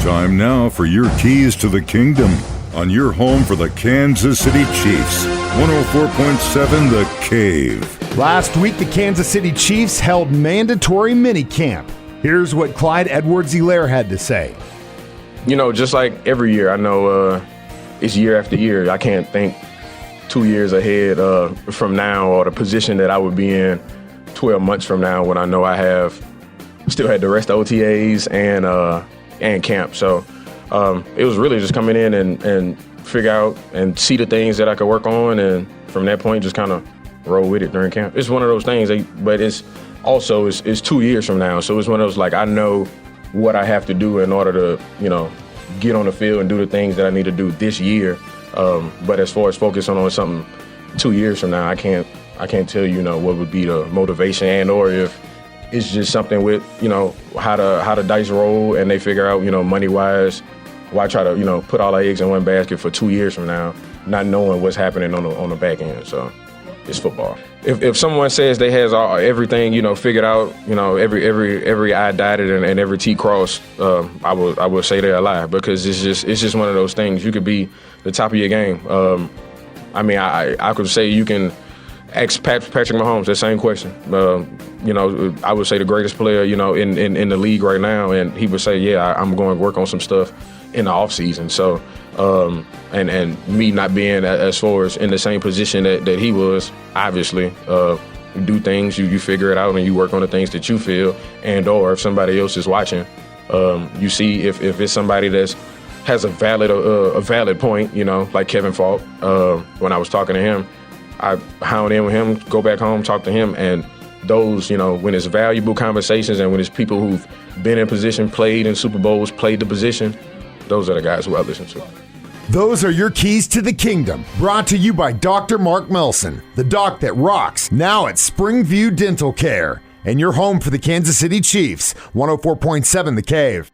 Time now for your keys to the kingdom on your home for the Kansas City Chiefs. 104.7 The Cave. Last week, the Kansas City Chiefs held mandatory minicamp. Here's what Clyde Edwards-Helaire had to say. You know, just like every year, I know it's year after year. I can't think 2 years ahead from now or the position that I would be in 12 months from now when I know I still had the rest of OTAs and camp. So it was really just coming in and figure out and see the things that I could work on, and from that point just kind of roll with it during camp. It's one of those things, but it's also it's 2 years from now, so it's one of those, like, I know what I have to do in order to, get on the field and do the things that I need to do this year. But as far as focusing on something 2 years from now, I can't tell you, what would be the motivation, and or if it's just something with, how the dice roll and they figure out, money-wise, why try to, put all our eggs in one basket for 2 years from now, not knowing what's happening on the back end. So it's football. If someone says they has everything, figured out, every I dotted and every T crossed, I would say they're a lie, because it's just one of those things. You could be the top of your game. I could say you can ask Patrick Mahomes that same question. I would say the greatest player, in the league right now, and he would say, yeah, I'm going to work on some stuff in the offseason. So, and me not being as far as in the same position that he was, obviously, you do things, you figure it out, and you work on the things that you feel, and or if somebody else is watching, you see if it's somebody has a valid point, like Kevin Falk. When I was talking to him, I hound in with him, go back home, talk to him, and those, when it's valuable conversations and when it's people who've been in position, played in Super Bowls, played the position, those are the guys who I listen to. Those are your keys to the kingdom. Brought to you by Dr. Mark Melson, the doc that rocks, now at Springview Dental Care. And your home for the Kansas City Chiefs, 104.7 The Cave.